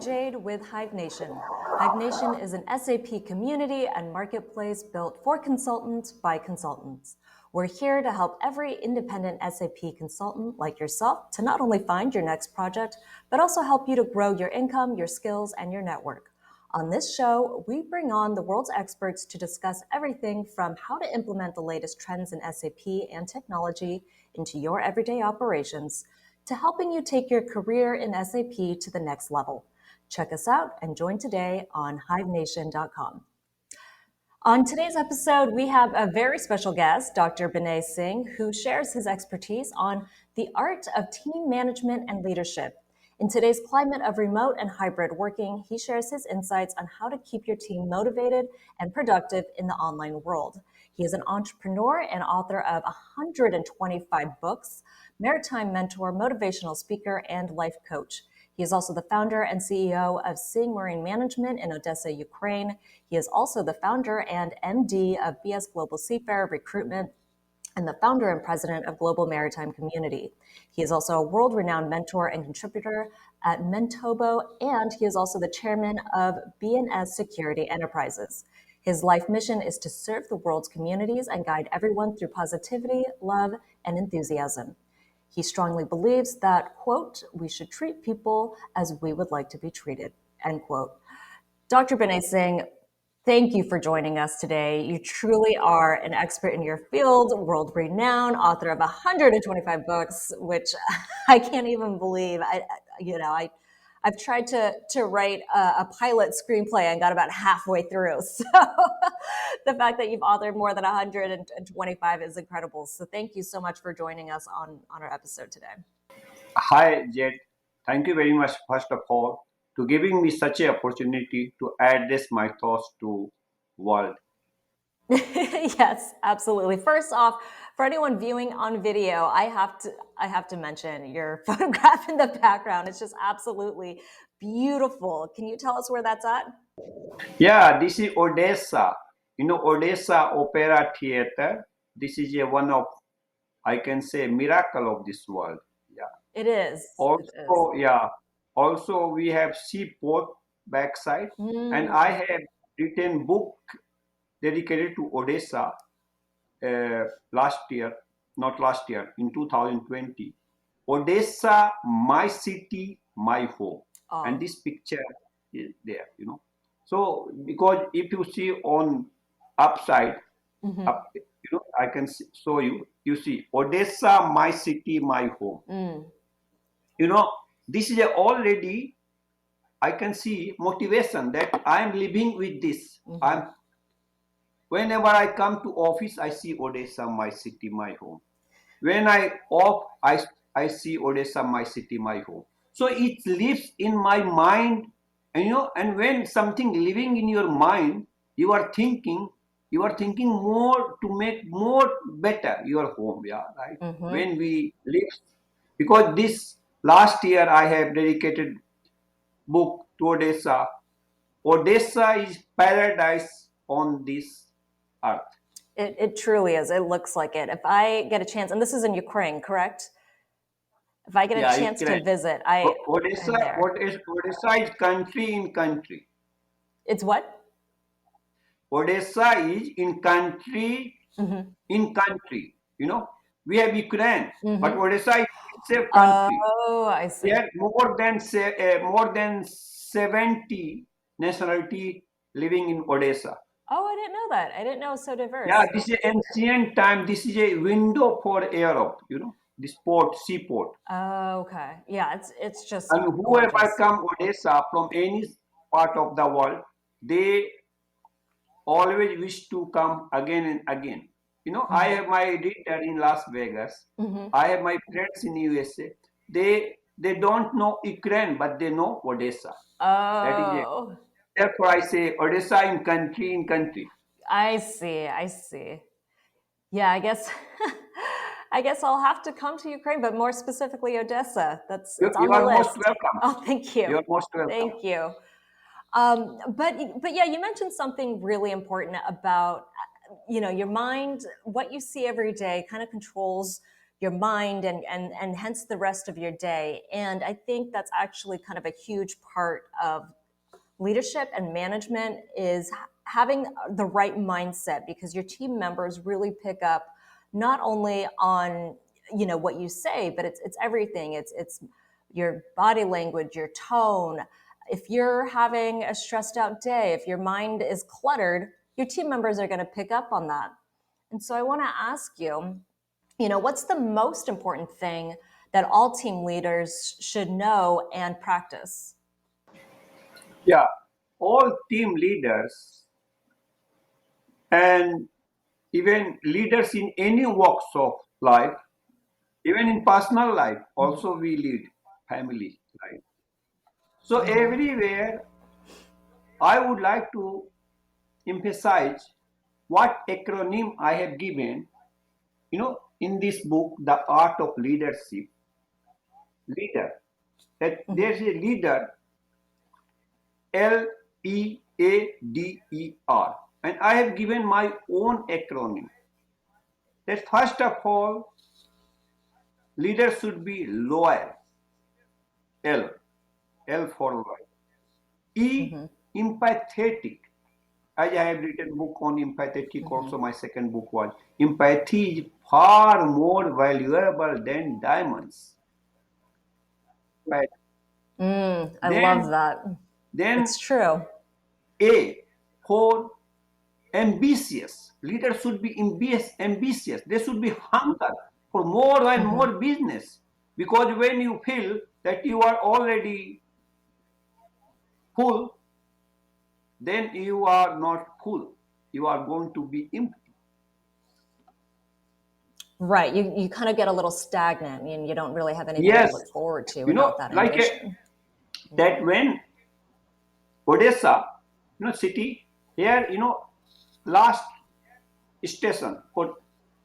Jade with Hivenation. Hivenation is an SAP community and marketplace built for consultants by consultants. We're here to help every independent SAP consultant like yourself to not only find your next project, but also help you to grow your income, your skills, and your network. On this show, we bring on the world's experts to discuss everything from how to implement the latest trends in SAP and technology into your everyday operations, to helping you take your career in SAP to the next level. Check us out and join today on hivenation.com. On today's episode, we have a very special guest, Dr. Brandais Singh, who shares his expertise on the art of team management and leadership. In today's climate of remote and hybrid working, he shares his insights on how to keep your team motivated and productive in the online world. He is an entrepreneur and author of 125 books, maritime mentor, motivational speaker, and life coach. He is also the founder and CEO of Singh Marine Management in Odessa, Ukraine. He is also the founder and MD of BS Global Seafarer Recruitment and the founder and president of Global Maritime Community. He is also a world-renowned mentor and contributor at Mentobo, and he is also the chairman of BNS Security Enterprises. His life mission is to serve the world's communities and guide everyone through positivity, love, and enthusiasm. He strongly believes that, quote, we should treat people as we would like to be treated, end quote. Dr. Brandais Singh, thank you for joining us today. You truly are an expert in your field, world-renowned, author of 125 books, which I can't even believe. I've tried to write a pilot screenplay and got about halfway through. So the fact that you've authored more than 125 is incredible. So thank you so much for joining us on our episode today. Hi, Jade. Thank you very much, first of all, to giving me such an opportunity to address my thoughts to world. Yes, absolutely. First off, for anyone viewing on video, I have to mention your photograph in the background. It's just absolutely beautiful. Can you tell us where that's at? Yeah, this is Odessa. Odessa Opera Theater. This is one of, I can say, miracle of this world. Yeah. It is. Also, yeah. Also, we have seaport backside, and I have written book dedicated to Odessa in 2020. Odessa, my city, my home. Oh. And this picture is there, So, because if you see on upside, up, I can show you, you see, Odessa, my city, my home. This is already, I can see motivation that I'm living with this. Whenever I come to office, I see Odessa, my city, my home. When I off, I see Odessa, my city, my home. So it lives in my mind, and when something living in your mind, you are thinking more to make more better your home, yeah, right? When we live, because this last year I have dedicated book to Odessa. Odessa is paradise on this earth. It truly is. It looks like it. If I get a chance, and this is in Ukraine, correct? If I get a chance to visit, Odessa is country in country. It's what? Odessa is in country in country. We have Ukraine, but Odessa is a country. Oh, I see. There are more than 70 nationality living in Odessa. Oh, I didn't know that. I didn't know it was so diverse. Yeah, this is ancient time. This is a window for Europe, this port, seaport. Oh, okay. Yeah, it's just. And whoever come Odessa from any part of the world, they always wish to come again and again. I have my reader in Las Vegas. I have my friends in USA. They don't know Ukraine, but they know Odessa. Oh. That is it. Therefore, I say Odessa in country in country. I see. Yeah, I guess I'll have to come to Ukraine, but more specifically Odessa. It's on the list. You are most welcome. Oh, thank you. You're most welcome. Thank you. But yeah, you mentioned something really important about your mind. What you see every day kind of controls your mind and hence the rest of your day. And I think that's actually kind of a huge part of leadership and management is having the right mindset, because your team members really pick up not only on what you say, but it's everything. It's your body language, your tone. If you're having a stressed out day, if your mind is cluttered, your team members are going to pick up on that. And so I want to ask you, what's the most important thing that all team leaders should know and practice? Yeah, all team leaders and even leaders in any walks of life, even in personal life, also we lead family life. So everywhere, I would like to emphasize what acronym I have given, in this book, The Art of Leadership. Leader. That there's a leader, Leader, and I have given my own acronym. That first of all, leader should be loyal. L, L for loyal. E, empathetic. As I have written book on empathetic, also my second book was empathy is far more valuable than diamonds. Right. I love Then, that. then It's true. A for ambitious. Leaders should be ambitious. They should be hunger for more and more business. Because when you feel that you are already full, then you are not full. You are going to be empty. Right. You kind of get a little stagnant and you don't really have anything to Yes, look forward to without that like ambition. that when Odessa, city, here, last station for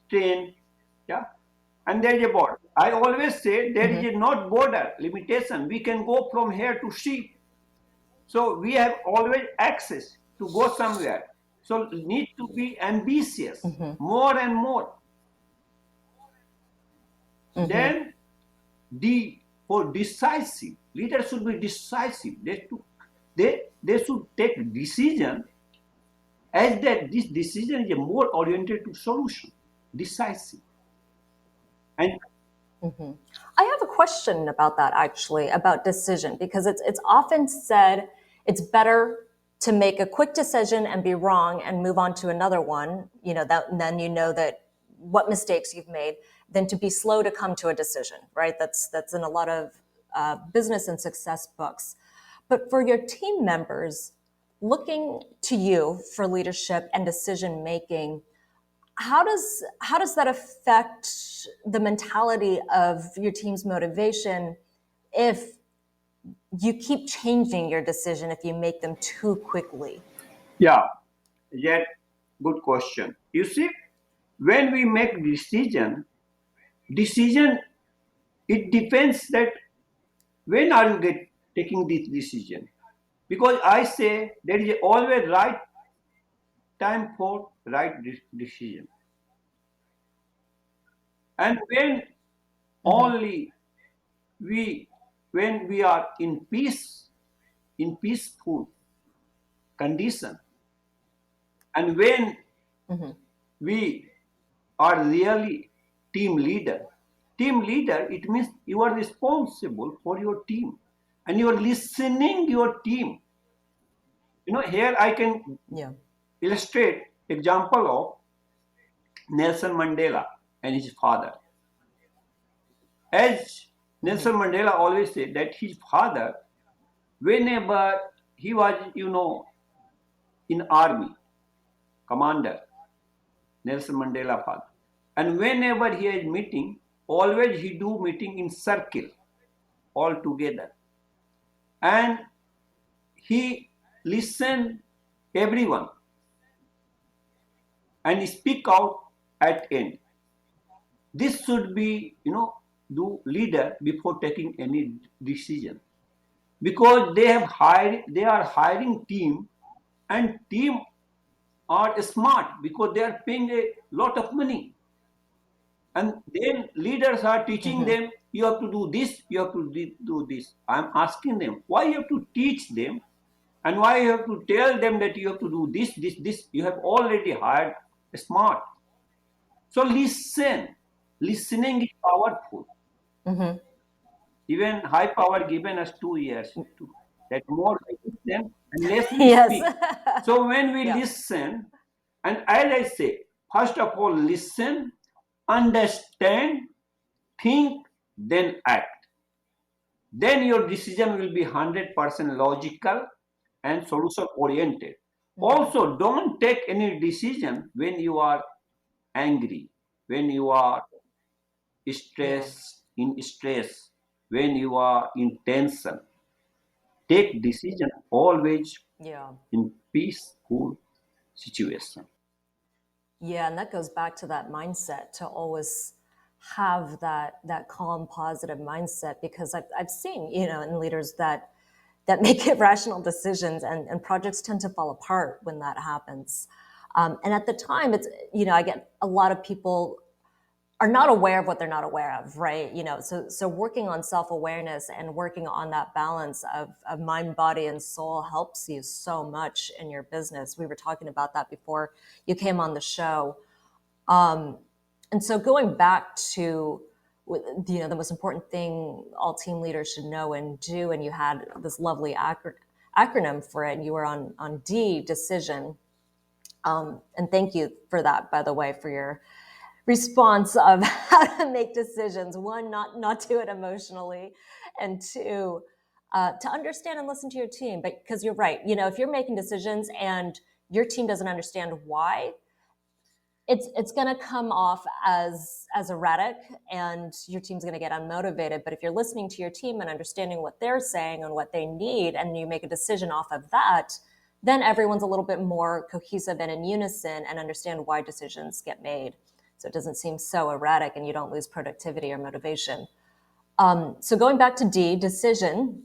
train, yeah, and there is a border. I always say there is a not border limitation. We can go from here to sea. So we have always access to go somewhere. So need to be ambitious, more and more. Then D for decisive. Leaders should be decisive. They should take decision as that this decision is more oriented to solution, decisive. And I have a question about that, actually, about decision, because it's often said it's better to make a quick decision and be wrong and move on to another one, that and then that what mistakes you've made, than to be slow to come to a decision, right? That's in a lot of business and success books. But for your team members, looking to you for leadership and decision making, how does that affect the mentality of your team's motivation if you keep changing your decision, if you make them too quickly? yeah, yet good question. You see, when we make decision, it depends that when are you taking this decision. Because I say there is always right time for right decision. And when only we when we are in peaceful condition, and when we are really team leader, it means you are responsible for your team and you are listening your team. Here I can Yeah. illustrate example of Nelson Mandela and his father. As Nelson Mandela always said that his father, whenever he was, in army, commander, Nelson Mandela father, and whenever he is meeting, always he do meeting in circle, all together, and he listen everyone and speak out at end. This should be, do leader before taking any decision, because they are hiring team, and team are smart because they are paying a lot of money. And then leaders are teaching them, you have to do this, you have to do this. I'm asking them, why you have to teach them, and why you have to tell them that you have to do this? You have already hired smart. So listen. Listening is powerful. Hmm. Even high power given us 2 years to that more we listen and less we Yes. speak. So when we Yeah. listen, and as I say, first of all, listen, understand, think, then act. Then your decision will be 100% logical and solution oriented. Hmm. Also, don't take any decision when you are angry, when you are Yeah. stress, when you are in tension. Take decision always Yeah. in peaceful situation. Yeah, and that goes back to that mindset to always have that calm, positive mindset because I've seen, in leaders that make irrational decisions and projects tend to fall apart when that happens. And at the time, I get a lot of people are not aware of what they're not aware of, right? So working on self-awareness and working on that balance of mind, body, and soul helps you so much in your business. We were talking about that before you came on the show. um, and so going back to the most important thing all team leaders should know and do, and you had this lovely acronym for it, and you were on D, decision. And thank you for that, by the way, for your response of how to make decisions. One, not do it emotionally, and two, to understand and listen to your team. But because you're right, if you're making decisions and your team doesn't understand why, it's going to come off as erratic, and your team's going to get unmotivated. But if you're listening to your team and understanding what they're saying and what they need, and you make a decision off of that, then everyone's a little bit more cohesive and in unison and understand why decisions get made, so it doesn't seem so erratic and you don't lose productivity or motivation. So going back to D, decision,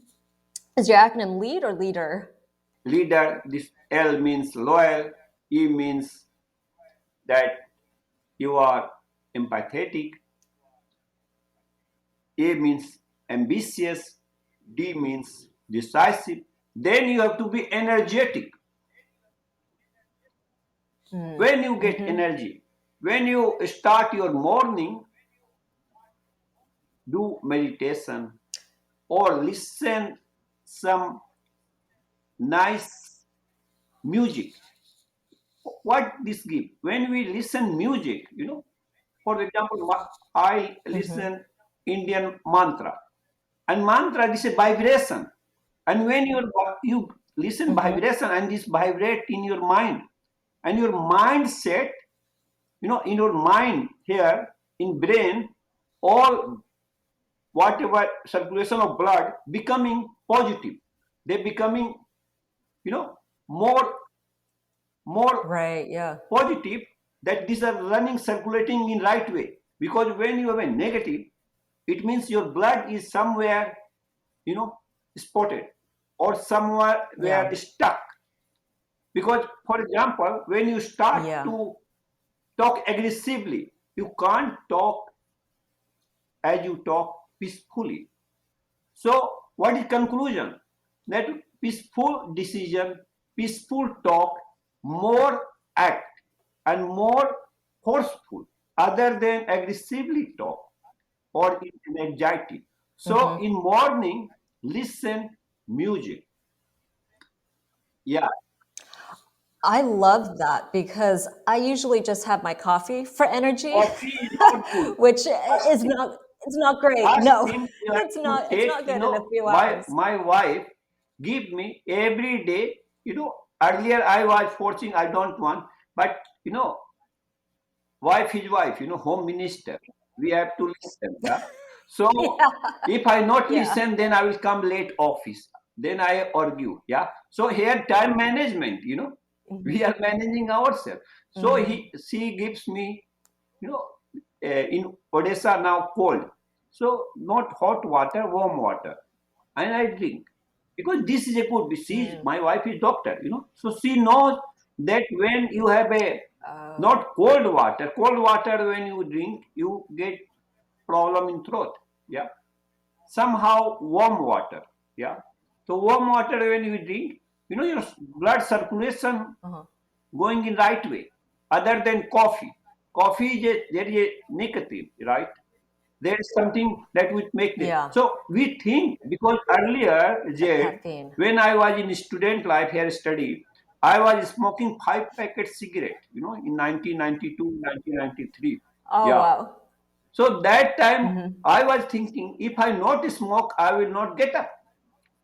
is your acronym lead or leader? Leader, this L means loyal, E means that you are empathetic, A means ambitious, D means decisive. Then you have to be energetic. When you get Mm-hmm. energy, when you start your morning, do meditation or listen some nice music. What this give? When we listen music, for example, I Mm-hmm. listen Indian mantra, and mantra is a vibration, and when you listen Mm-hmm. vibration and this vibrate in your mind, and your mindset, in your mind here in brain, all whatever circulation of blood becoming positive, they becoming, you know more more Right. Yeah. positive, that these are running circulating in right way. Because when you have a negative, it means your blood is somewhere, you know spotted, or somewhere Yeah. where stuck. Because for example, when you start Yeah. to talk aggressively, you can't talk as you talk peacefully. So what is conclusion? That peaceful decision, peaceful talk, more act, and more forceful, other than aggressively talk or in anxiety. So Mm-hmm. in morning, listen music. Yeah, I love that because I usually just have my coffee for energy, coffee is not good. which First is thing, not it's not great. first No, thing you have it's to not it's take, not good in a few my hours. my wife give me every day. Earlier I was forcing, I don't want, but wife is wife, home minister. We have to listen. Yeah. So Yeah. if I not Yeah. listen, then I will come late office. Then I argue. Yeah. So here time management. We Hmm. are managing ourselves. So Hmm. she gives me, you know, in Odessa now cold. So not hot water, warm water, and I drink, because this is a good. My wife is doctor. So she knows that when you have a Not cold water. Cold water, when you drink, you get problem in throat. Yeah. Somehow warm water. Yeah. So warm water when you drink, your blood circulation going in right way. Other than coffee. Coffee is there is a nicotine, right? There is something that would make this. Yeah. So we think because earlier, Jade, Caffeine. when I was in student life here study, I was smoking 5 packet cigarette, in 1992, 1993. Oh, Yeah. wow. So that time I was thinking, if I not smoke, I will not get up.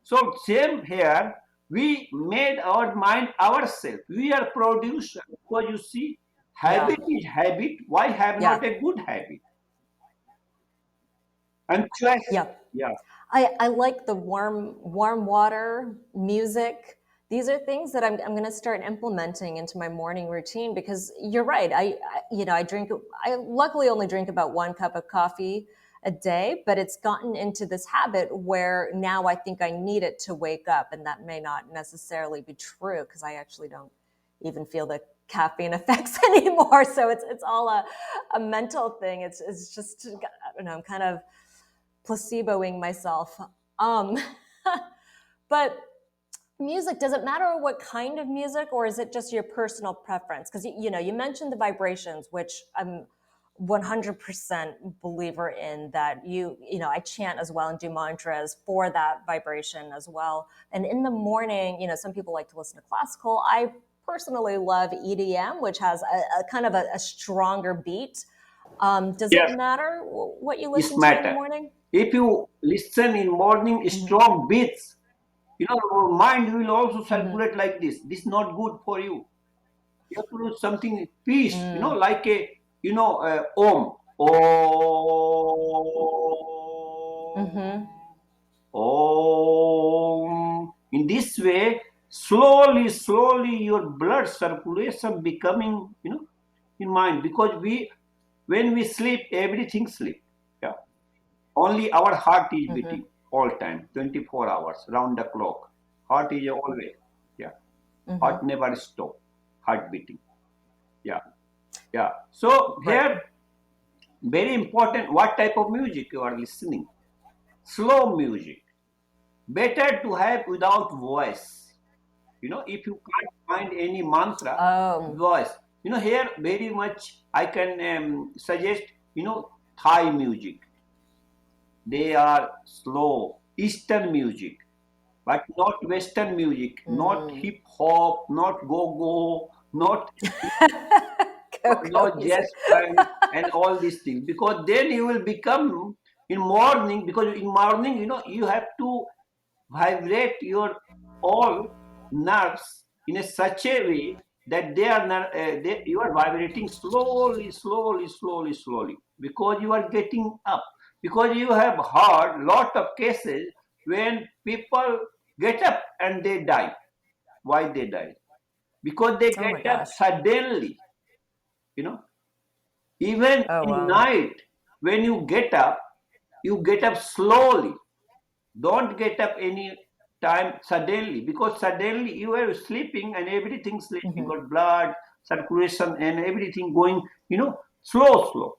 So same here, we made our mind ourselves. We are producer. Because you see, Yeah. habit is habit. Why have Yeah. not a good habit? And choice. Yeah. Yeah. I like the warm water, music. These are things that I'm going to start implementing into my morning routine because you're right. I luckily only drink about 1 cup of coffee a day, but it's gotten into this habit where now I think I need it to wake up, and that may not necessarily be true because I actually don't even feel the caffeine effects anymore. So it's all a mental thing. It's just, I don't know, I'm kind of placeboing myself. Um, but music, does it matter what kind of music, or is it just your personal preference? Because you mentioned the vibrations, which I'm 100% believer in. That I chant as well and do mantras for that vibration as well. And in the morning, some people like to listen to classical. I personally love EDM, which has a kind of a stronger beat. Does it Yes, matter what you it's listen to in the matter. morning? If you listen in morning strong beats, your mind will also circulate like this. This is not good for you. You have to do something peace, like a, om. Om. In this way, slowly, slowly, your blood circulation becoming, in mind. Because when we sleep, everything sleep. Yeah. Only our heart is beating all time, 24 hours, round the clock. Heart is always, yeah. Heart never stop. Heart beating. Yeah. Yeah. So Right. here, very important, what type of music you are listening. Slow music. Better to have without voice. If you can't find any mantra, Oh. voice. Here very much I can suggest, Thai music. They are slow. Eastern music, but not Western music, not hip hop, not go-go, not Go jazz music. band and all these things. Because then you will become in morning, because in morning, you have to vibrate your all nerves in a such a way that you are vibrating slowly, slowly, slowly, slowly, because you are getting up. Because you have heard lot of cases when people get up and they die. Why they die? Because they Oh my get up gosh. suddenly. You know, even Oh in wow. night, when you get up slowly. Don't get up any time suddenly, because suddenly you are sleeping and everything sleeping, got blood circulation and everything going, slow, slow.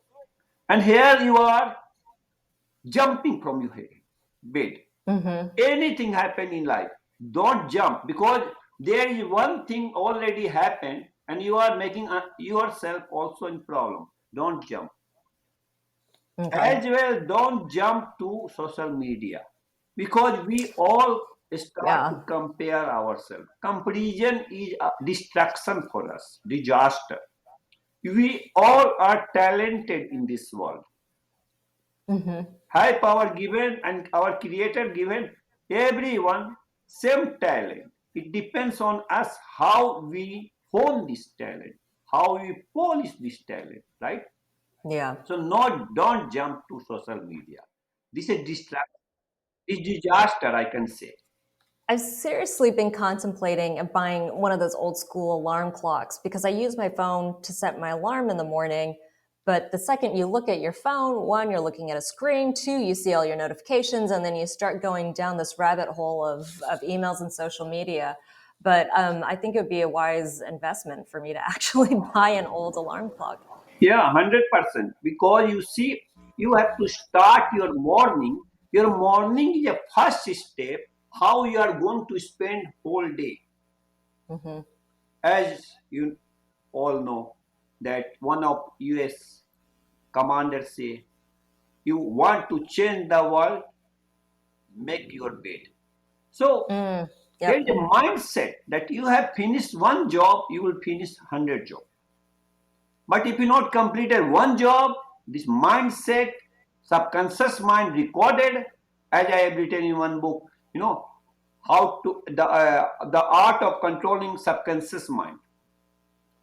And here you are jumping from your bed. Anything happen in life, don't jump, because there is one thing already happened and you are making yourself also in problem. Don't jump. Okay. As well, don't jump to social media, because we all start to Yeah. compare ourselves. Comparison is a distraction for us, disaster. We all are talented in this world. High power given and our creator given everyone same talent. It depends on us how we hone this talent, how we polish this talent, right? Yeah. So don't jump to social media. This is distraction. It's disaster, I can say. I've seriously been contemplating of buying one of those old school alarm clocks because I use my phone to set my alarm in the morning. But the second you look at your phone, one, you're looking at a screen, two, you see all your notifications, and then you start going down this rabbit hole of emails and social media. But I think it would be a wise investment for me to actually buy an old alarm clock. Yeah, 100%. Because you see, you have to start your morning. Your morning is a first step how you are going to spend whole day. Hmm. As you all know, that one of US commanders say, you want to change the world, make your bed. So Mm, there is yep. a mindset that you have finished one job, you will finish 100 jobs. But if you not completed one job, this mindset, subconscious mind recorded, as I have written in one book, how to the art of controlling subconscious mind.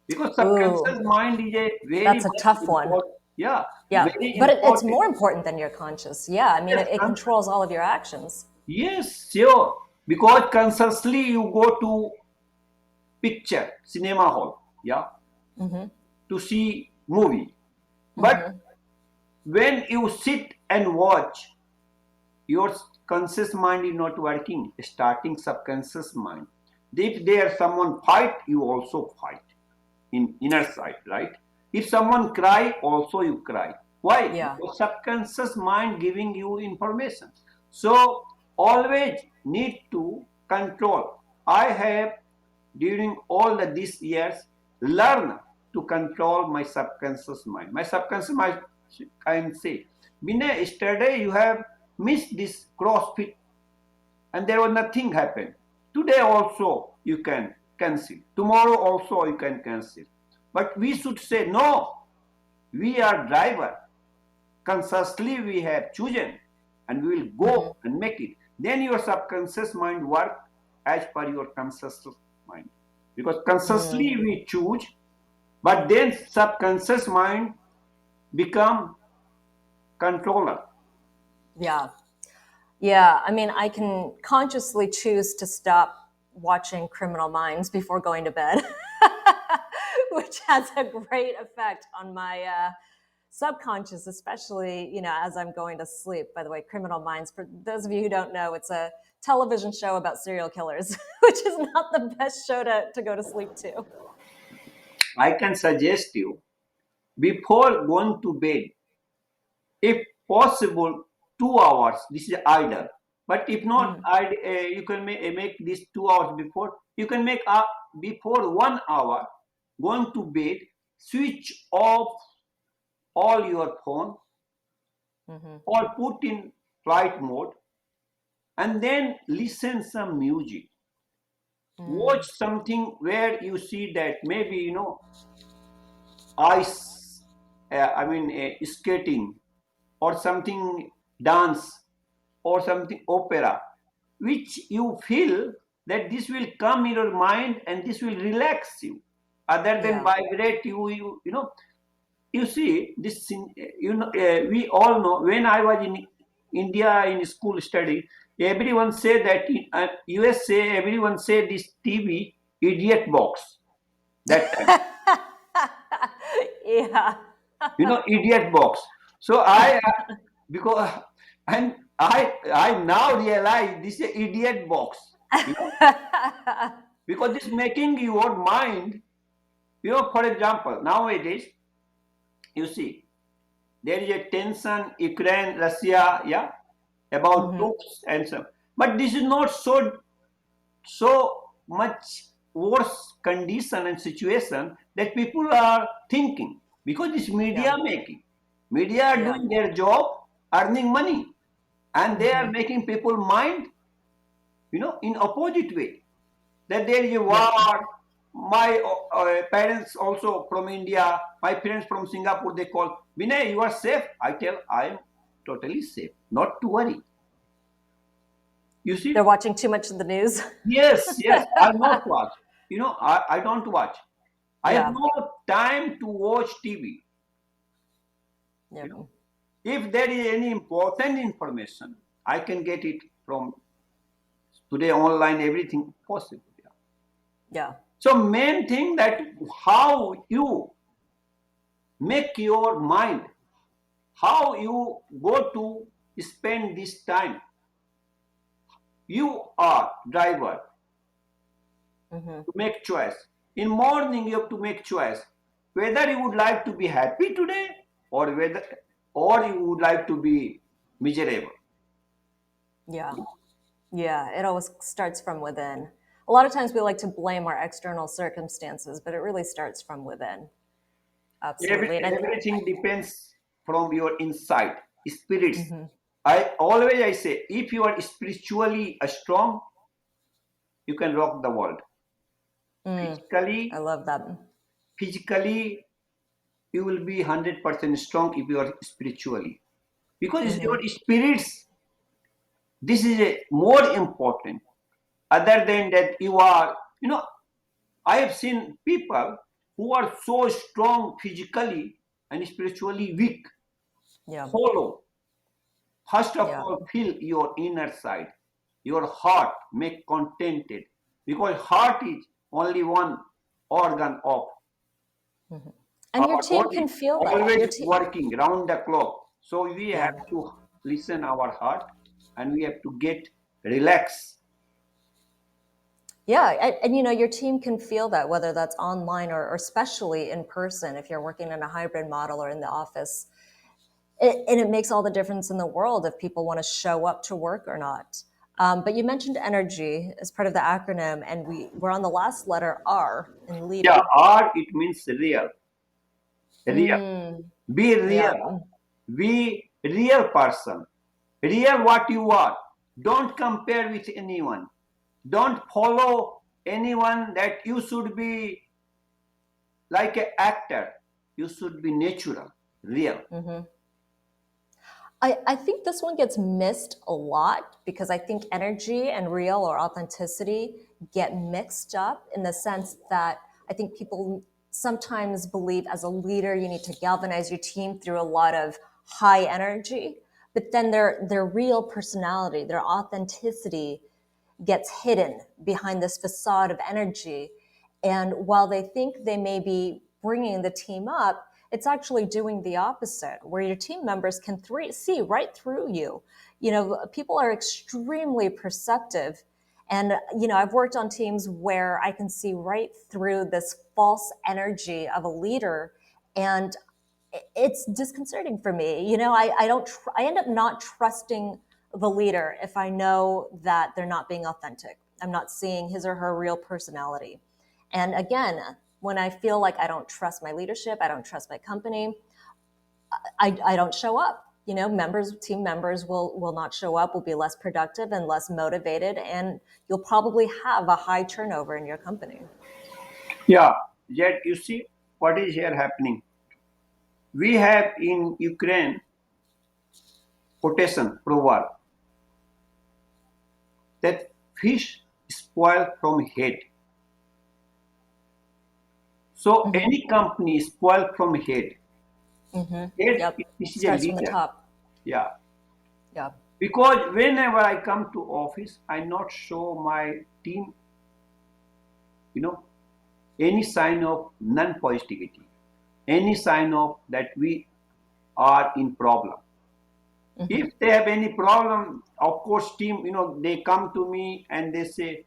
Because Ooh, subconscious mind is a very that's a much tough one. important, yeah, Yeah, very but it's important. more important than your conscious. Yeah, I mean, Yes, it controls all of your actions. yes, sure. Because consciously you go to picture, cinema hall, yeah, Hmm. to see movie. But Hmm. when you sit and watch, your conscious mind is not working, starting subconscious mind. If there someone fight, you also fight in inner side, right? If someone cry, also you cry. Why? Yeah. Because subconscious mind giving you information. So always need to control. I have during all these years learn to control my subconscious mind. My subconscious mind can say, Vinay, yesterday you have missed this CrossFit and there was nothing happened. Today also you can cancel. Tomorrow also you can cancel. But we should say, no, we are driver. Consciously we have chosen and we will Hmm. go and make it. Then your subconscious mind work as per your conscious mind. Because Mm, consciously we choose, but then subconscious mind become controller. yeah. Yeah. I mean, I can consciously choose to stop watching Criminal Minds before going to bed, which has a great effect on my subconscious, especially, as I'm going to sleep. By the way, Criminal Minds, for those of you who don't know, it's a television show about serial killers, which is not the best show to go to sleep to. I can suggest you before going to bed, if possible, 2 hours. This is ideal. But if not, Mm. you can make this 2 hours before. You can make before 1 hour going to bed. Switch off all your phone Hmm. or put in flight mode, and then listen some music. Watch Mm. something where you see that maybe ice. Skating or something dance or something opera, which you feel that this will come in your mind and this will relax you other than Yeah. vibrate you see this we all know when I was in India in school study, everyone say that in USA everyone say this TV idiot box that time, Yeah. idiot box. So I because and I now realize this is idiot box, you know, because this making your mind, for example, nowadays you see there is a tension Ukraine, Russia, yeah, about Hmm. troops and so. But this is not so much worse condition and situation that people are thinking because this Yeah. media making. Media are Yeah. doing their job, earning money, and they are Hmm. making people mind, in opposite way. That there is a Yep. war. My parents also from India, my friends from Singapore, they call, Vinay, you are safe. I tell, I am totally safe. Not to worry. You They're see? watching too much of the news. Yes, yes. I'll not watch. I don't watch. I have Yeah. no time to watch TV. You Yep. know, if there is any important information, I can get it from today online. Everything possible. Yeah. Yeah. So main thing that how you make your mind, how you go to spend this time. You are driver. to make choice. In morning, you have to make choice whether you would like to be happy today or you would like to be miserable. Yeah. Yeah, it always starts from within. A lot of times we like to blame our external circumstances, but it really starts from within. Absolutely. And I think, Everything depends from your inside, spirits. I say, if you are spiritually strong, you can rock the world. I Physically, love that. physically, you will be 100% strong if you are spiritually. Because it's your spirits, this is a more important. Other than that, I have seen people who are so strong physically and spiritually weak, Yeah. hollow. First of Yeah. all, feel your inner side, your heart, make contented, because heart is only one organ of And your our team body, can feel that. always Your team, working round the clock. So we yeah. have to listen our heart and we have to get relaxed. Yeah, and, your team can feel that, whether that's online or especially in person, if you're working in a hybrid model or in the office. And it makes all the difference in the world if people want to show up to work or not. But you mentioned energy as part of the acronym, and we're on the last letter R in Yeah, leader. R it means real, real. Mm, Be yeah. real. Be real person. Real what you are. Don't compare with anyone. Don't follow anyone that you should be like an actor. You should be natural, real. I think this one gets missed a lot because I think energy and real or authenticity get mixed up in the sense that I think people sometimes believe as a leader you need to galvanize your team through a lot of high energy, but then their real personality, their authenticity gets hidden behind this facade of energy. And while they think they may be bringing the team up, it's actually doing the opposite, where your team members can see right through you. People are extremely perceptive. And, I've worked on teams where I can see right through this false energy of a leader. And it's disconcerting for me. I don't. I end up not trusting the leader if I know that they're not being authentic. I'm not seeing his or her real personality. And again, when I feel like I don't trust my leadership, I don't trust my company, I don't show up. Team members will not show up, will be less productive and less motivated, and you'll probably have a high turnover in your company. Yeah, yet you see what is here happening. We have in Ukraine quotation proverb that fish spoil from head. So any company spoil from head. Head Yep, this is a starts from the leader. top. Yeah. Yeah. Because whenever I come to office, I not show my team, you know, any sign of non-positivity, any sign of that we are in problem. If they have any problem, of course, team, they come to me and they say,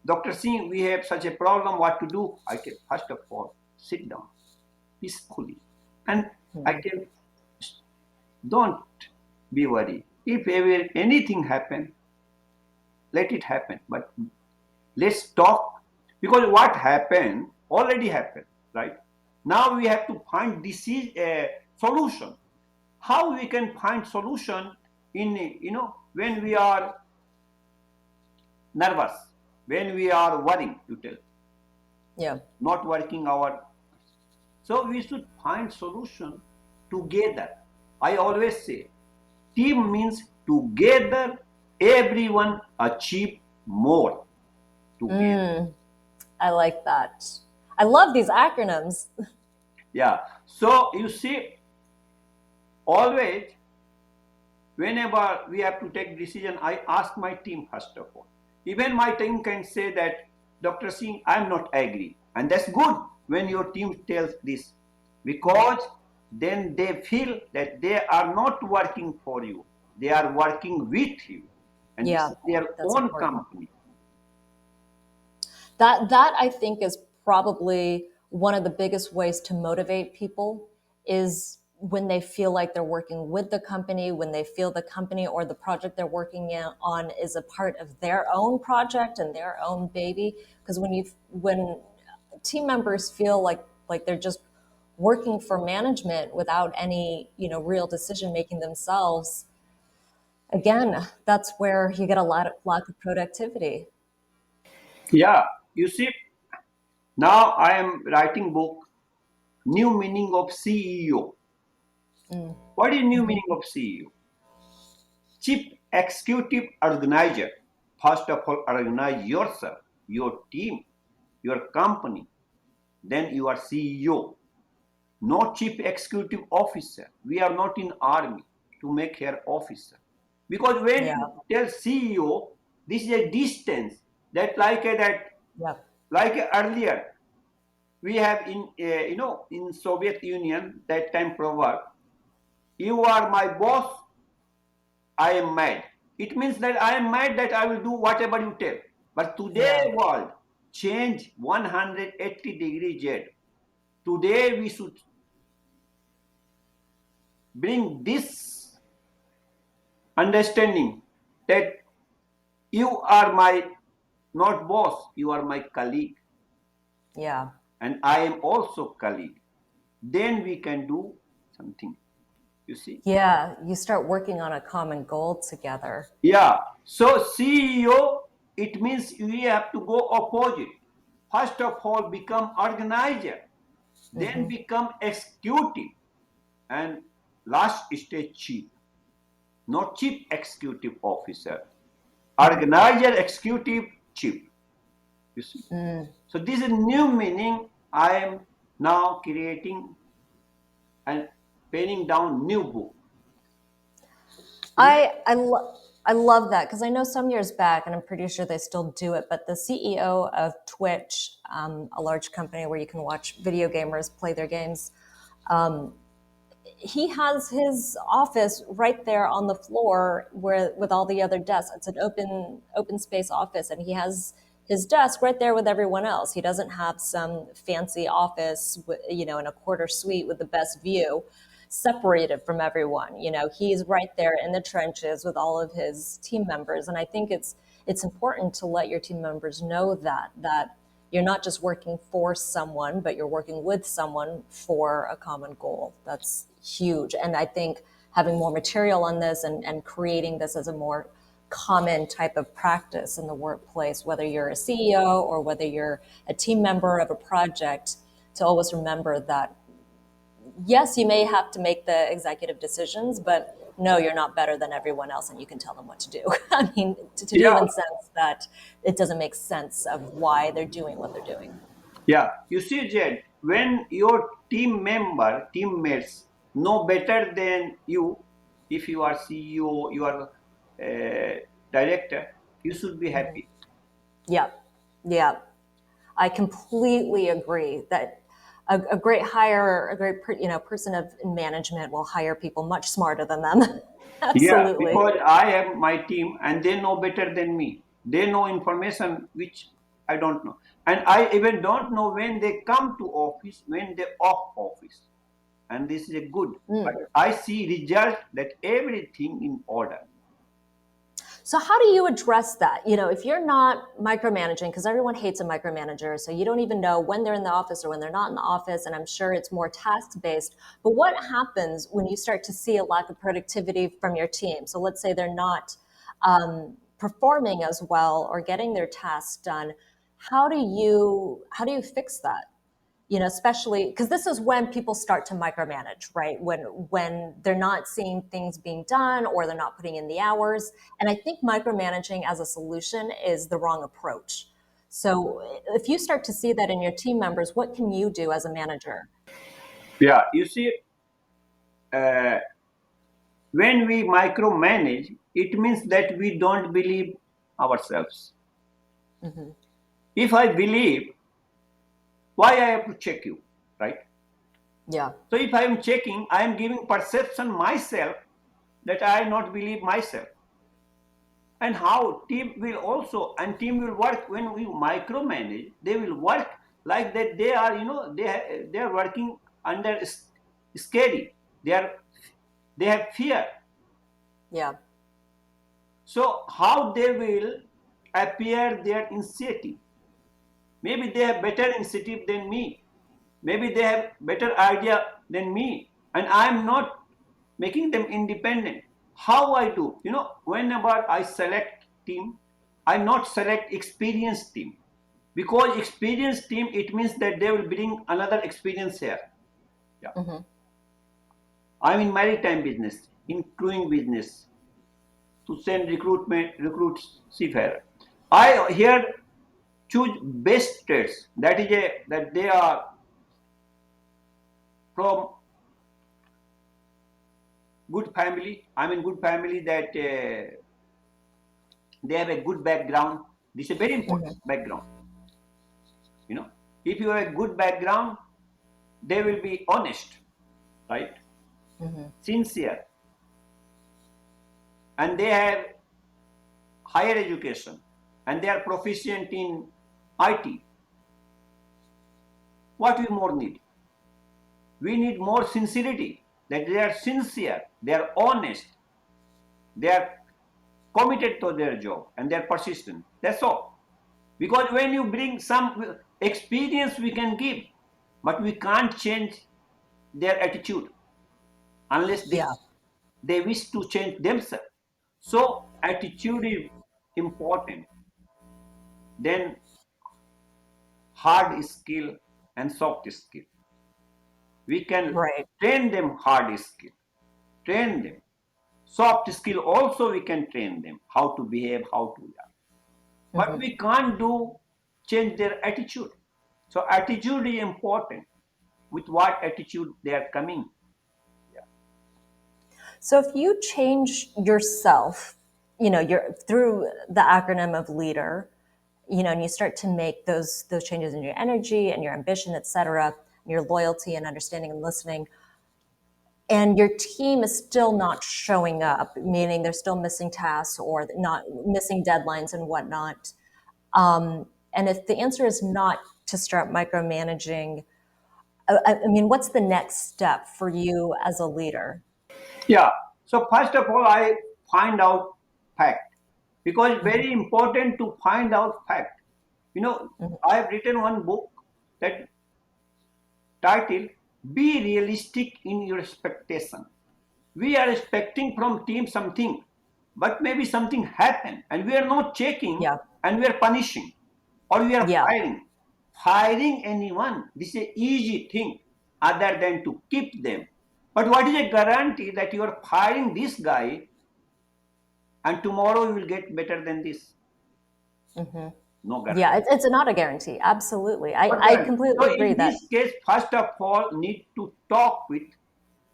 Dr. Singh, we have such a problem, what to do? I can, first of all, sit down peacefully. And I can, don't be worried. If ever anything happen, let it happen. But let's talk, because what happened already happened, right? Now we have to find solution. How we can find solution in, when we are nervous, when we are worrying, you tell, Yeah. not working our. So we should find solution together. I always say, team means together, everyone achieve more together. I like that. I love these acronyms. Yeah. So you see, always, whenever we have to take decision, I ask my team first of all. Even my team can say that, Dr. Singh, I'm not agree. And that's good when your team tells this, because then they feel that they are not working for you. They are working with you. And this Yeah, is their that's own important. company. That I think is probably one of the biggest ways to motivate people is when they feel like they're working with the company, when they feel the company or the project they're working on is a part of their own project and their own baby. Because when team members feel like they're just working for management without any real decision making themselves, again, that's where you get a lot of lack of productivity. Yeah, you see, now I am writing book, New Meaning of CEO. Mm. What is new Mhm. meaning of CEO? Chief Executive Organizer. First of all, organize yourself, your team, your company. Then you are CEO, not Chief Executive Officer. We are not in army to make her officer. Because when Yeah. you tell CEO, this is a distance that Yeah. like earlier we have in in Soviet Union that time proverb, you are my boss, I am mad. It means that I am mad that I will do whatever you tell. But today Yeah. world change 180-degree jet. Today we should bring this understanding that you are my not boss, you are my colleague, Yeah. and I am also colleague. Then we can do something. You see? Yeah. You start working on a common goal together. Yeah. So CEO, it means we have to go opposite. First of all, become organizer, then Hmm. become executive, and last stage chief, not chief executive officer. Hmm. Organizer, executive, chief. You see. Mm. So this is new meaning I am now creating and penning down new book. Today, I love that because I know some years back, and I'm pretty sure they still do it, but the CEO of Twitch, a large company where you can watch video gamers play their games, he has his office right there on the floor where with all the other desks. It's an open space office, and he has his desk right there with everyone else. He doesn't have some fancy office, in a quarter suite with the best view, separated from everyone. He's right there in the trenches with all of his team members, and I think it's important to let your team members know that you're not just working for someone, but you're working with someone for a common goal. That's huge. And I think having more material on this and creating this as a more common type of practice in the workplace, whether you're a CEO or whether you're a team member of a project, to always remember that yes, you may have to make the executive decisions, but no, you're not better than everyone else and you can tell them what to do. I mean, to do yeah, in sense that it doesn't make sense of why they're doing what they're doing. yeah. You see, Jed, when your teammates know better than you, if you are CEO, you are director, you should be Mhm. happy. Yeah, yeah. I completely agree that a great hire, a great person of in management will hire people much smarter than them. Yeah, Absolutely. because I have my team and they know better than me. They know information which I don't know. And I even don't know when they come to office, when they off office. And this is a good. But Mm. I see result that everything in order. So how do you address that? If you're not micromanaging, because everyone hates a micromanager, so you don't even know when they're in the office or when they're not in the office, and I'm sure it's more task based. But what happens when you start to see a lack of productivity from your team? So let's say they're not performing as well or getting their tasks done. How do you fix that? Especially because this is when people start to micromanage, right? When they're not seeing things being done or they're not putting in the hours. And I think micromanaging as a solution is the wrong approach. So if you start to see that in your team members, what can you do as a manager? Yeah, you see, uh, when we micromanage, it means that we don't believe ourselves. Hmm. If I believe, why I have to check you, right? Yeah. So if I am checking, I am giving perception myself that I not believe myself. And how team will also, and team will work when we micromanage, they will work like that. They are, they are working under scary. They have fear. Yeah. So how they will appear their initiative? Maybe they have better initiative than me. Maybe they have better idea than me, and I am not making them independent. How I do? Whenever I select team, I not select experienced team, because experienced team, it means that they will bring another experience here. Yeah, Hmm. I'm in maritime business, in crewing business, to send recruits seafarer. I here choose best trades. That they are from good family. I mean good family, that they have a good background. This is very important, Hmm. background. You know, if you have a good background, they will be honest, right? Hmm. Sincere, and they have higher education, and they are proficient in IT. What we more need? We need more sincerity. That they are sincere, they are honest, they are committed to their job, and they are persistent. That's all. Because when you bring some experience, we can give, but we can't change their attitude unless Yeah. they wish to change themselves. So attitude is important. Then hard skill and soft skill. We can Right. train them hard skill, train them. Soft skill also we can train them how to behave, how to learn. But Hmm. we can't do change their attitude. So attitude is important. With what attitude they are coming. Yeah. So if you change yourself, you're through the acronym of leader, and you start to make those changes in your energy and your ambition, et cetera, your loyalty and understanding and listening, and your team is still not showing up, meaning they're still missing tasks or not missing deadlines and whatnot. And if the answer is not to start micromanaging, I mean, what's the next step for you as a leader? Yeah. So first of all, I find out fact, because it's Hmm. very important to find out fact. Hmm. I have written one book that titled "Be Realistic in Your Expectation." We are expecting from team something, but maybe something happened, and we are not checking, Yeah. and we are punishing, or we are Yeah. firing. Firing anyone, this is an easy thing, other than to keep them. But what is a guarantee that you are firing this guy and tomorrow you will get better than this? Hmm. No Yeah, guarantee. it's not a guarantee. Absolutely. Not I guarantee. completely So agree in that. this case, first of all, need to talk with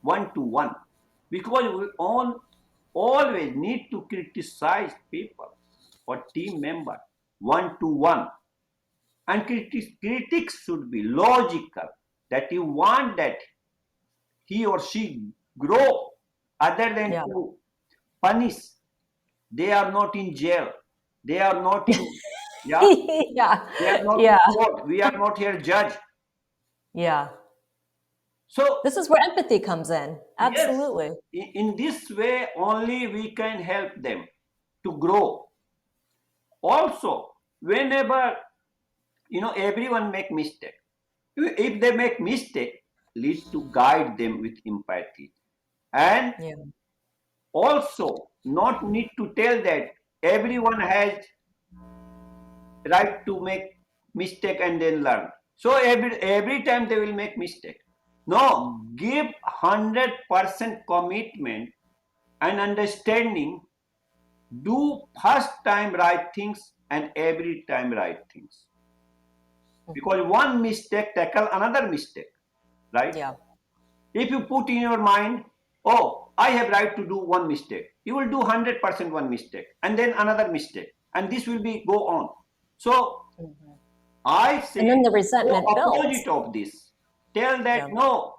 one to one, because we all always need to criticize people or team member one to one, and critics should be logical, that you want that he or she grow, other than Yeah. to punish. They are not in jail, they are not in, yeah, Yeah. they are not in Yeah. court, we are not here judge. Yeah. So This is where empathy comes in. yes, Absolutely. in this way only we can help them to grow. Also, whenever, everyone make mistake, if they make mistake, lead to guide them with empathy, and Yeah. also not need to tell that everyone has right to make mistake and then learn. So every time they will make mistake. No, give 100% commitment and understanding. Do first time right things and every time right things. Because one mistake tackle another mistake, right? Yeah. If you put in your mind, oh, I have right to do one mistake, you will do 100% one mistake and then another mistake, and this will be go on. So Mhm. I say And then the go resentment builds. opposite of this. Tell that Yeah. no,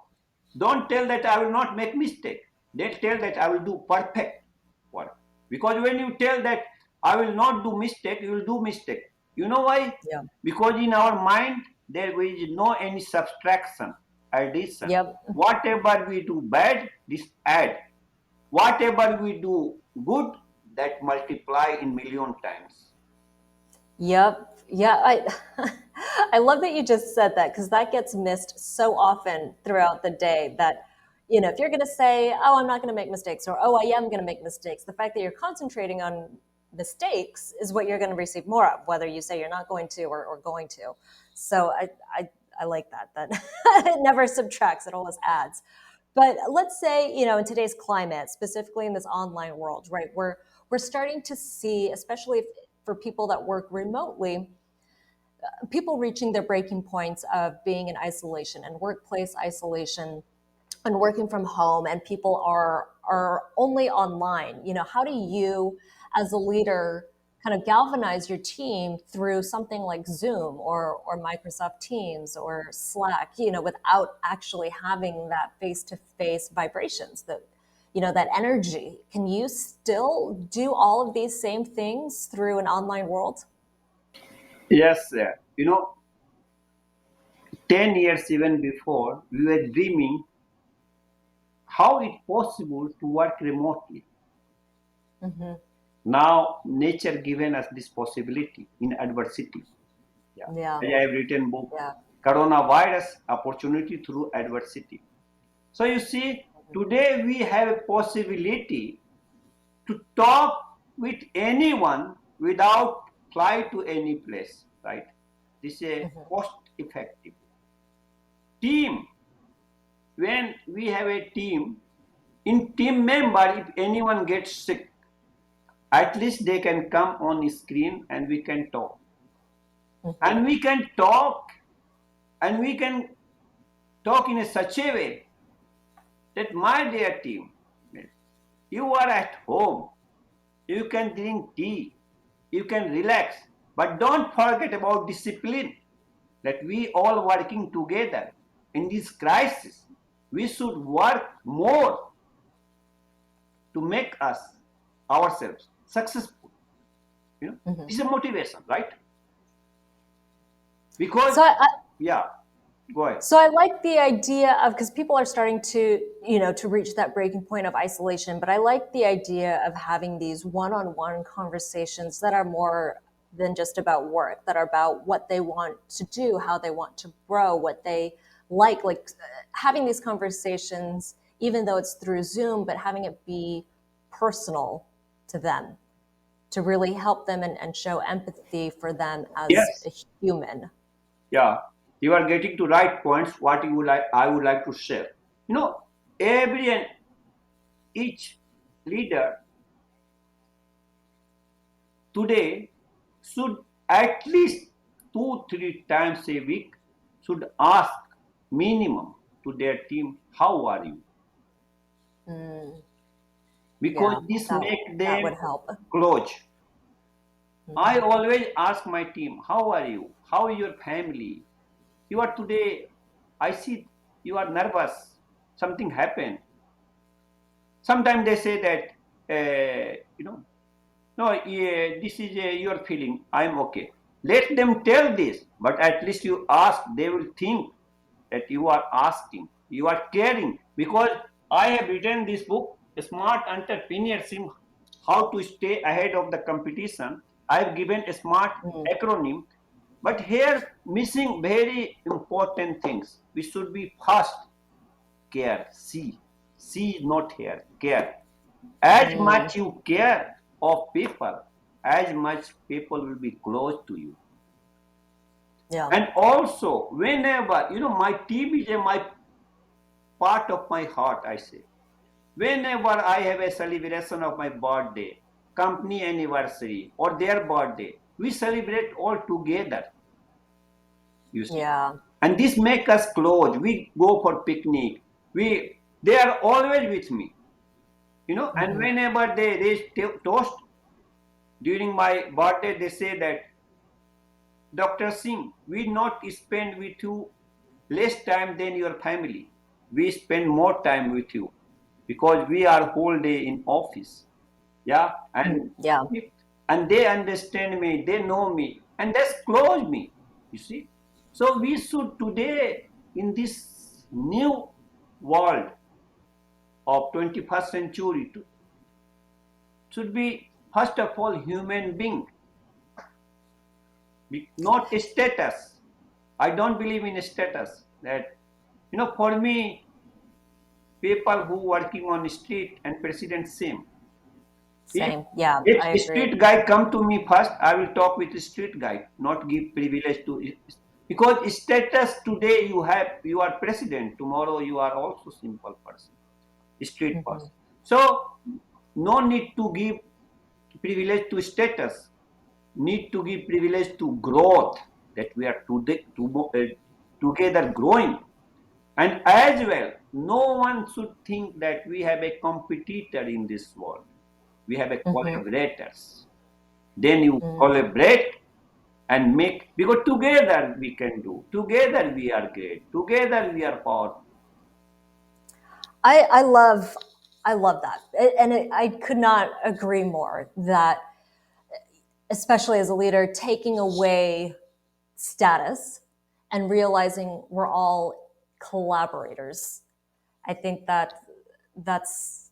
don't tell that I will not make mistake. Then tell that I will do perfect work. Because when you tell that I will not do mistake, you will do mistake. You know why? Yeah. Because in our mind, there is no any subtraction, addition. Yep. Whatever we do bad, this add. Whatever we do good, that multiply in million times. Yep. Yeah. I love that you just said that because that gets missed so often throughout the day that, if you're going to say, oh, I'm not going to make mistakes, or oh, I am going to make mistakes, the fact that you're concentrating on mistakes is what you're going to receive more of, whether you say you're not going to or going to. So I like that it never subtracts, it always adds. But let's say, in today's climate, specifically in this online world, right, we're starting to see, especially for people that work remotely, people reaching their breaking points of being in isolation and workplace isolation and working from home, and people are only online. How do you, as a leader, kind of galvanize your team through something like Zoom or Microsoft Teams or Slack, without actually having that face-to-face vibrations, that energy? Can you still do all of these same things through an online world? Yes, sir. 10 years even before, we were dreaming how it possible to work remotely. Mm-hmm. Now, nature given us this possibility in adversity. Yeah. Yeah. I have written book, Yeah. Coronavirus Opportunity Through Adversity. So you see, today we have a possibility to talk with anyone without fly to any place, right? This is a Mm-hmm. cost effective. Team, when we have a team, in team member, if anyone gets sick, at least they can come on screen and we can talk. Mm-hmm. And we can talk and we can talk in a such a way that my dear team, you are at home, you can drink tea, you can relax, but don't forget about discipline, that we all working together in this crisis. We should work more to make us ourselves successful. Mm-hmm. This is a motivation, right? Because, So yeah, go ahead. So I like the idea of, because people are starting to, to reach that breaking point of isolation, but I like the idea of having these one-on-one conversations that are more than just about work, that are about what they want to do, how they want to grow, what they like having these conversations, even though it's through Zoom, but having it be personal to them, to really help them and show empathy for them as Yes, a human. yeah, you are getting to right points. What you would like, I would like to share. You know, every and each leader today should at least 2 3 times a week should ask minimum to their team, how are you? Mm, Because yeah, this that make that them would help. close. I Mhm. always ask my team, how are you? How is your family? You are today, I see you are nervous. Something happened. Sometimes they say that, no, yeah, this is your feeling. I'm okay. Let them tell this, but at least you ask. They will think that you are asking, you are caring. Because I have written this book, Smart Entrepreneurship, How to Stay Ahead of the Competition. I have given a smart Mm, acronym, but here missing very important things. We should be first care. See is not here. Care. As mm, much you care of people, as much people will be close to you. yeah. And also, whenever, my team is my part of my heart, I say. Whenever I have a celebration of my birthday, company anniversary, or their birthday, we celebrate all together, you see. Yeah. And this make us close. We go for picnic. They are always with me, and Hmm. whenever they raise toast during my birthday, they say that, Dr. Singh, we not spend with you less time than your family. We spend more time with you because we are whole day in office. Yeah, Mm, and yeah. and they understand me, they know me, and that's close me, you see. So we should today, in this new world of 21st century, should be first of all human being, not status. I don't believe in status. That, for me, people who working on street and president same. If Same. Yeah, if I agree. street guy come to me first, I will talk with the street guy, not give privilege to because status today you are president, tomorrow you are also simple person, street Mhm. person. So no need to give privilege to status, need to give privilege to growth, that we are together growing. And as well, no one should think that we have a competitor in this world. We have a Mhm. collaborators. Then you Mm. collaborate and make, because together we can do. Together we are great. Together we are powerful. I love that, I could not agree more that, especially as a leader, taking away status and realizing we're all collaborators. I think that that's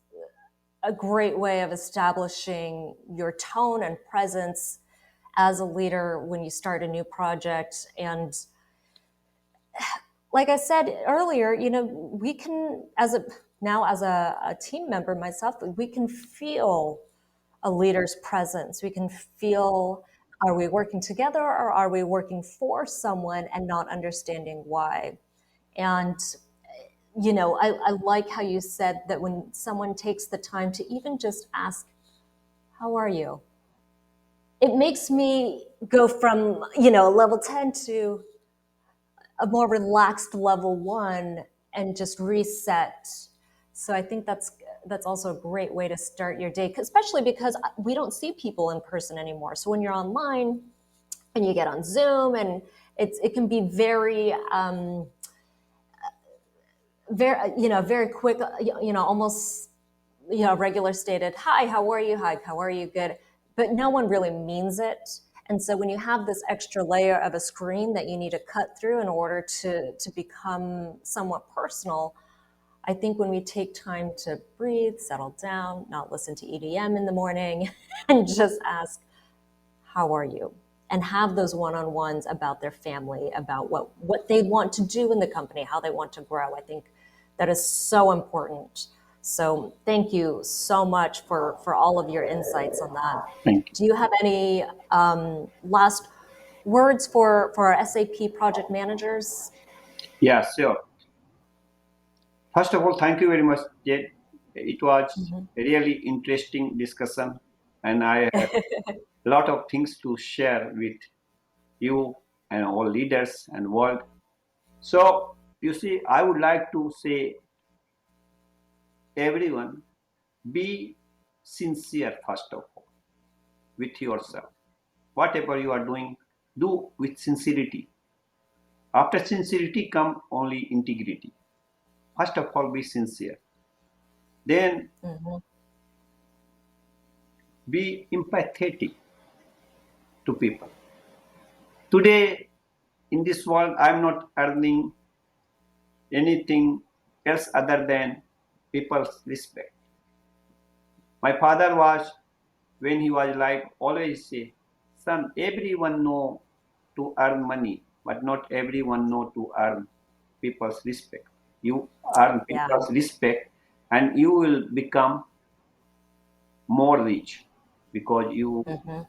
a great way of establishing your tone and presence as a leader when you start a new project. And like I said earlier, we can, as a team member myself, we can feel a leader's presence. We can feel, are we working together or are we working for someone and not understanding why? And I like how you said that when someone takes the time to even just ask, how are you? It makes me go from, level 10 to a more relaxed level 1 and just reset. So I think that's also a great way to start your day, especially because we don't see people in person anymore. So when you're online and you get on Zoom, and it can be very quick, almost, regular stated, hi, how are you? Hi, how are you? Good. But no one really means it. And so when you have this extra layer of a screen that you need to cut through in order to become somewhat personal, I think when we take time to breathe, settle down, not listen to EDM in the morning, and just ask, how are you? And have those one-on-ones about their family, about what they want to do in the company, how they want to grow. I think that is so important. So thank you so much for all of your insights on that. Thank you. Do you have any last words for our SAP project managers? Yeah, sure. First of all, thank you very much, Jade. It was Mhm. a really interesting discussion, and I have a lot of things to share with you and all leaders and world. So you see, I would like to say, everyone, be sincere first of all with yourself. Whatever you are doing, do with sincerity. After sincerity come only integrity. First of all, be sincere. Then Mhm. be empathetic to people. Today, in this world, I'm not earning anything else other than people's respect. My father was, when he was alive, always say, son, everyone know to earn money, but not everyone know to earn people's respect. You earn Yeah. people's respect and you will become more rich, because you Mhm.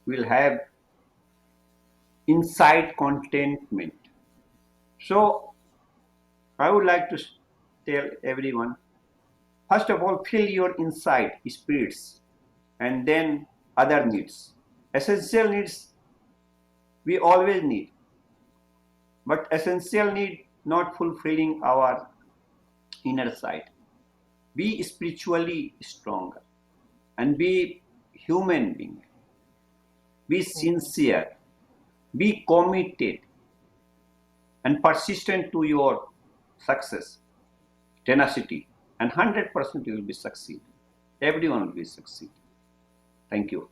will have inside contentment. So I would like to tell everyone, first of all, fill your inside spirits, and then other needs. Essential needs we always need, but essential need not fulfilling our inner side. Be spiritually stronger and be human being. Be Mhm. sincere. Be committed and persistent to your success, tenacity, and 100% you will be succeed. Everyone will be succeed. Thank you.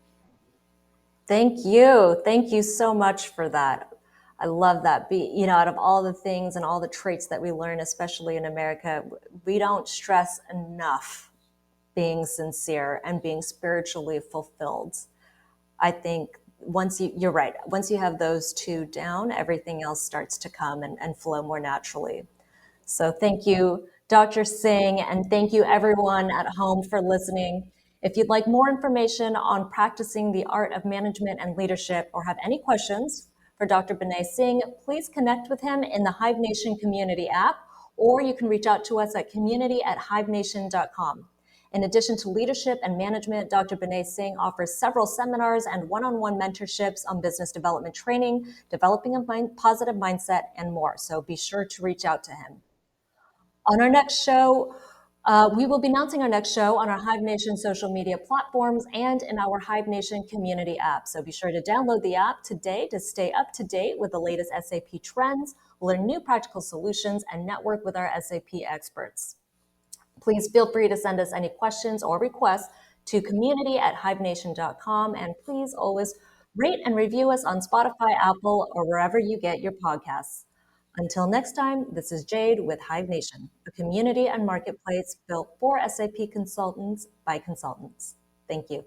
Thank you. Thank you so much for that. I love that. Out of all the things and all the traits that we learn, especially in America, we don't stress enough being sincere and being spiritually fulfilled. I think you're right, once you have those two down, everything else starts to come and flow more naturally. So thank you, Dr. Singh, and thank you everyone at home for listening. If you'd like more information on practicing the art of management and leadership or have any questions for Dr. Brandais Singh, please connect with him in the Hivenation community app, or you can reach out to us at community@hivenation.com. In addition to leadership and management, Dr. Brandais Singh offers several seminars and one-on-one mentorships on business development training, developing a positive mindset, and more. So be sure to reach out to him. On our next show, we will be announcing our next show on our Hive Nation social media platforms and in our Hive Nation community app. So be sure to download the app today to stay up to date with the latest SAP trends, learn new practical solutions, and network with our SAP experts. Please feel free to send us any questions or requests to community@hivenation.com. And please always rate and review us on Spotify, Apple, or wherever you get your podcasts. Until next time, this is Jade with Hive Nation, a community and marketplace built for SAP consultants by consultants. Thank you.